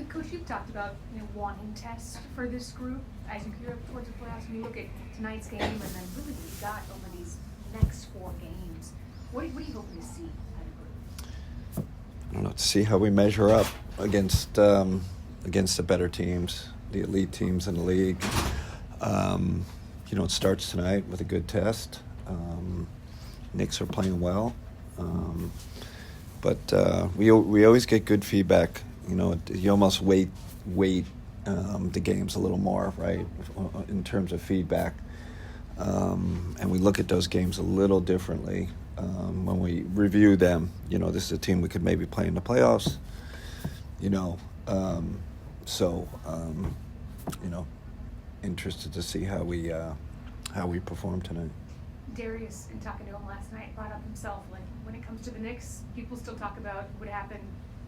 Coach, you've talked about wanting tests for this group as you gear up towards the playoffs. When you look at tonight's game and then really what you've got over these next 4 games, what are you hoping to see out of the group? I don't know, to see how we measure up against the better teams, the elite teams in the league. It starts tonight with a good test. Knicks are playing well, but we always get good feedback. You almost weight the games a little more, right, in terms of feedback. And we look at those games a little differently when we review them. This is a team we could maybe play in the playoffs. Interested to see how we perform tonight. Darius, in talking to him last night, brought up himself, like, when it comes to the Knicks, people still talk about what happened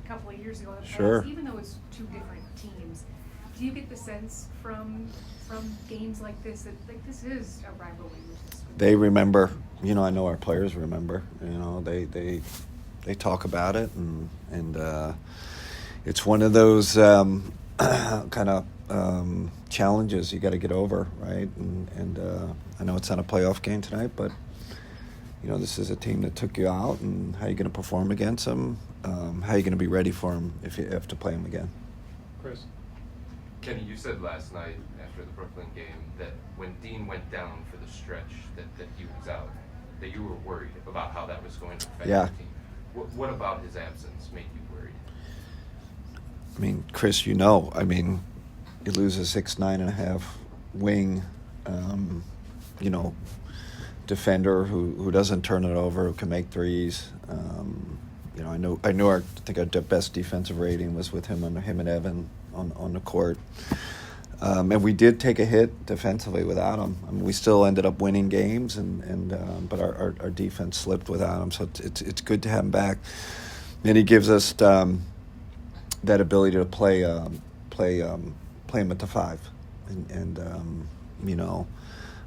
a couple of years ago in the playoffs, Sure. even though it's 2 different teams. Do you get the sense from games like this that, like, this is a rivalry with this group? They remember. I know our players remember. They talk about it, and it's one of those kind of challenges you got to get over, right? And I know it's not a playoff game tonight, but this is a team that took you out, and how are you going to perform against them? How are you going to be ready for them if you have to play them again? Chris. Kenny, you said last night after the Brooklyn game that when Dean went down for the stretch that he was out, that you were worried about how that was going to affect Yeah. the team. What about his absence made you worried? I mean, Chris, you lose a 6'9.5" wing, defender who doesn't turn it over, who can make threes. I think our best defensive rating was with him and Evan on the court. And we did take a hit defensively without him. We still ended up winning games, but our defense slipped without him. So it's good to have him back. And he gives us that ability to play him at the 5, and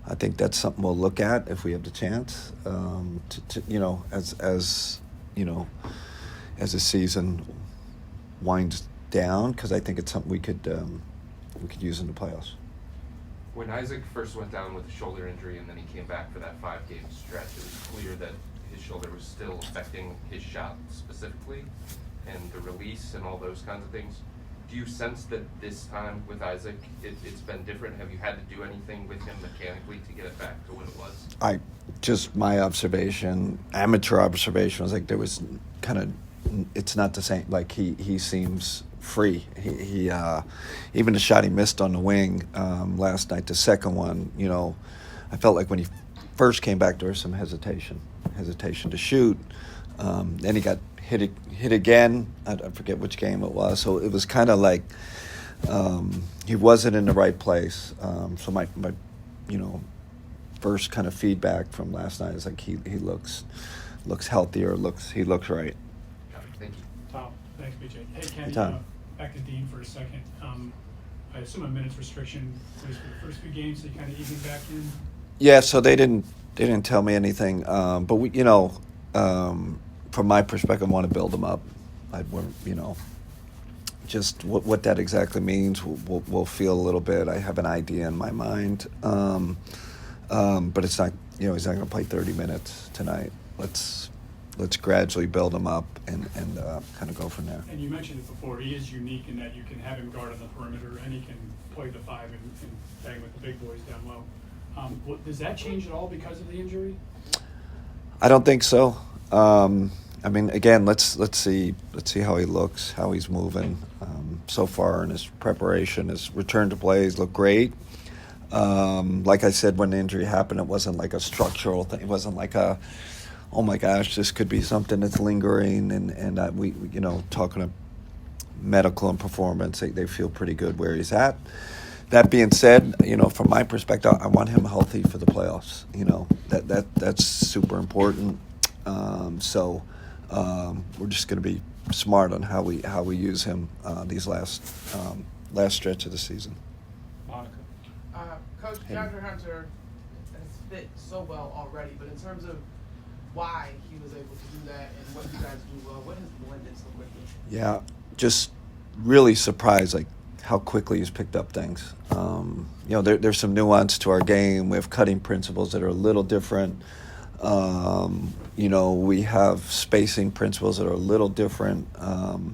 I think that's something we'll look at if we have the chance. As the season winds down, because I think it's something we could use in the playoffs. When Isaac first went down with a shoulder injury and then he came back for that 5-game stretch, it was clear that his shoulder was still affecting his shot specifically and the release and all those kinds of things. Do you sense that this time with Isaac, it's been different? Have you had to do anything with him mechanically to get it back to what it was? My observation, amateur observation, was like there was kind of, it's not the same. Like he seems free. He even the shot he missed on the wing last night, the second one, I felt like when he first came back there was some hesitation to shoot. Then he got hit again. I forget which game it was. So it was kind of like he wasn't in the right place. So my first kind of feedback from last night is like he looks healthier. He looks right. Thank you. Tom, thanks, BJ. Hey, Kenny, Tom. Back to Dean for a second. I assume a minutes restriction was for the first few games, so you kind of easing back in? Yeah, so they didn't tell me anything, but we, from my perspective, I want to build them up. Just what that exactly means, we'll feel a little bit. I have an idea in my mind, but it's not. He's not going to play 30 minutes tonight. Let's gradually build him up and kind of go from there. And you mentioned it before. He is unique in that you can have him guard on the perimeter, and he can play the 5 and bang with the big boys down low. Does that change at all because of the injury? I don't think so. Again, let's see how he looks, how he's moving. So far in his preparation, his return to play, he's looked great. Like I said, when the injury happened, it wasn't like a structural thing. It wasn't like a, oh my gosh, this could be something that's lingering. And we talking to medical and performance, they feel pretty good where he's at. That being said, from my perspective, I want him healthy for the playoffs. That's super important. So we're just going to be smart on how we use him these last stretch of the season. Monica. Coach DeAndre Hunter has fit so well already, but in terms of why he was able to do that and what you guys do well, what has blended so quickly? Yeah, just really surprised like how quickly he's picked up things. There's some nuance to our game. We have cutting principles that are a little different. We have spacing principles that are a little different. I've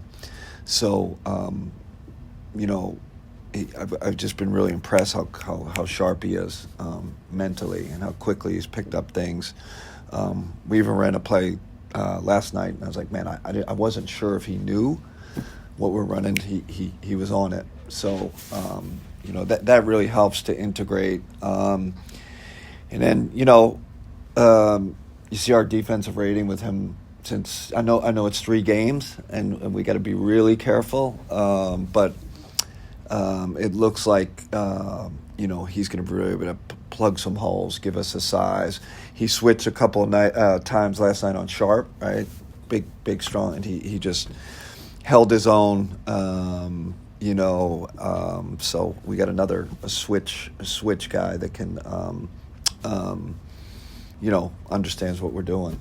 just been really impressed how sharp he is mentally and how quickly he's picked up things. We even ran a play last night, and I was like, man, I wasn't sure if he knew what we're running. He was on it. So, that really helps to integrate. And then, you see our defensive rating with him since I know it's 3 games, and we got to be really careful. But it looks like he's going to be able to plug some holes, give us a size. He switched a couple of times last night on Sharp, right? Big, strong, and he just held his own. So we got another switch guy that can understands what we're doing.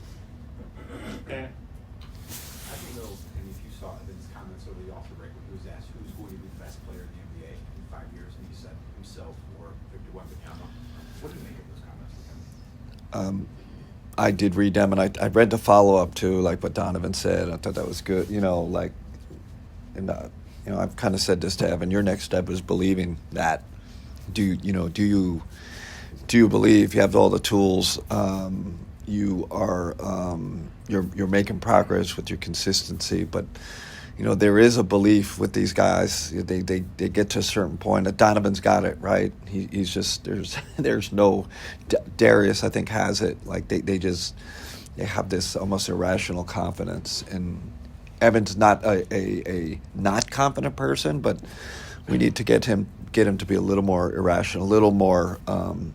Okay. I don't know if you saw Evan's comments over the off-the-break when he was asked who's going to be the best player in the NBA in 5 years, and he said himself or Victor Wembanyama. What do you make of those comments with him? I did read them, and I read the follow-up too, like what Donovan said. I thought that was good. I've kind of said this to Evan. Your next step is believing that. Do you believe you have all the tools? You are you're making progress with your consistency, but there is a belief with these guys. They get to a certain point. Donovan's got it right. He's just there's no Darius. I think has it. Like they have this almost irrational confidence. And Evan's not a not confident person, but we need to get him to be a little more irrational, a little more I'm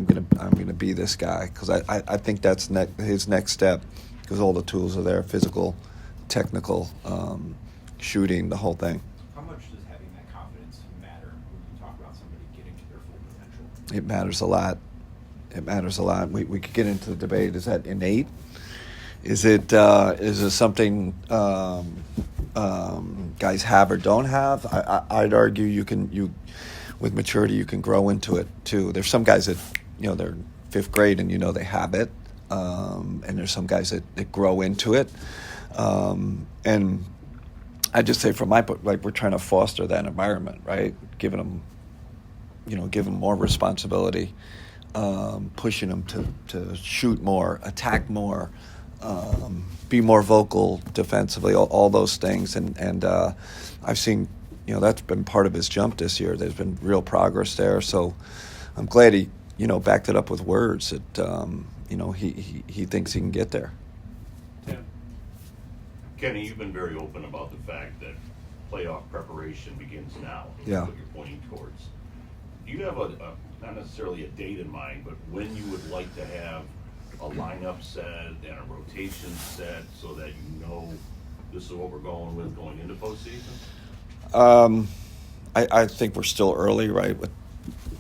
gonna be this guy, because I think that's his next step, because all the tools are there: physical, technical, shooting, the whole thing. How much does having that confidence matter when you talk about somebody getting to their full potential? It matters a lot. We could get into the debate: is that innate? Is it something guys have or don't have? I'd argue with maturity you can grow into it too. There's some guys that they're in 5th grade and they have it, and there's some guys that grow into it. And I just say from my point, like, we're trying to foster that environment, right? Giving them more responsibility, pushing them to shoot more, attack more. Be more vocal defensively, all those things, and I've seen that's been part of his jump this year. There's been real progress there, so I'm glad he backed it up with words that he thinks he can get there. Tim? Kenny, you've been very open about the fact that playoff preparation begins now. Yeah. What you're pointing towards. Do you have a not necessarily a date in mind, but when you would like to have a lineup set and a rotation set so that this is what we're going with going into postseason? I think we're still early, right? With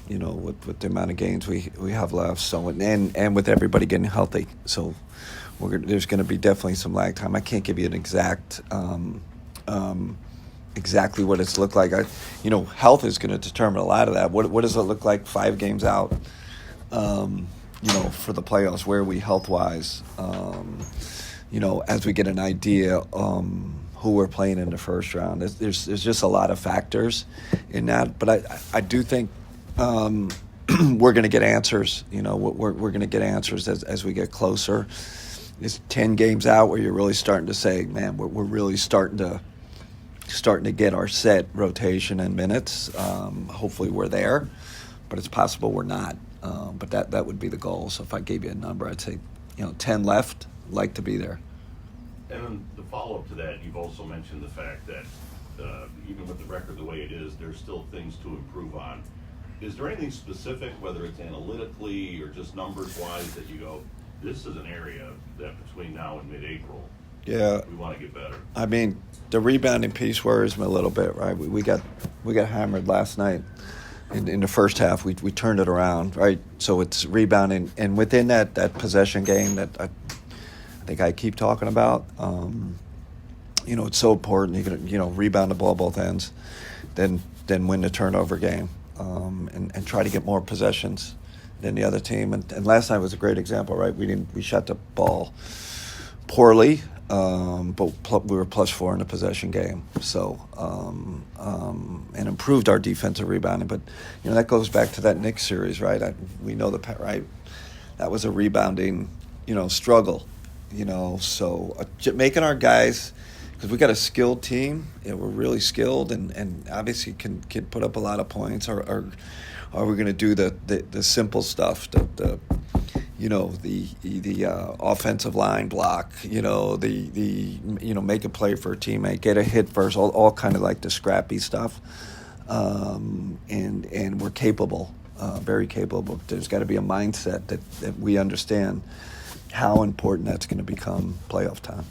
with the amount of games we have left, so and with everybody getting healthy, so there's going to be definitely some lag time. I can't give you an exact exactly what it's looked like. Health is going to determine a lot of that. What does it look like 5 games out? For the playoffs, where are we health-wise? As we get an idea who we're playing in the first round. There's just a lot of factors in that. But I do think we're going to get answers. We're going to get answers as we get closer. It's 10 games out where you're really starting to say, man, we're really starting to get our set rotation and minutes. Hopefully we're there, but it's possible we're not. But that would be the goal. So if I gave you a number, I'd say, 10 left, like to be there. And then the follow-up to that, you've also mentioned the fact that even with the record the way it is, there's still things to improve on. Is there anything specific, whether it's analytically or just numbers-wise, that you go, this is an area that between now and mid-April, we want to get better? I mean, the rebounding piece worries me a little bit, right? We got hammered last night. In the first half, we turned it around, right? So it's rebounding, and within that possession game that I think I keep talking about, it's so important. You're gonna, rebound the ball both ends, then win the turnover game, and try to get more possessions than the other team. And last night was a great example, right? We shot the ball poorly, but we were +4 in the possession game. So and improved our defensive rebounding. But that goes back to that Knicks series, right? We know right. That was a rebounding, struggle. So making our guys, because we got a skilled team, we're really skilled, and obviously can put up a lot of points. Or are we going to do the simple stuff, the offensive line block, make a play for a teammate, get a hit first, all kind of like the scrappy stuff, and we're capable, very capable. There's got to be a mindset that we understand how important that's going to become playoff time.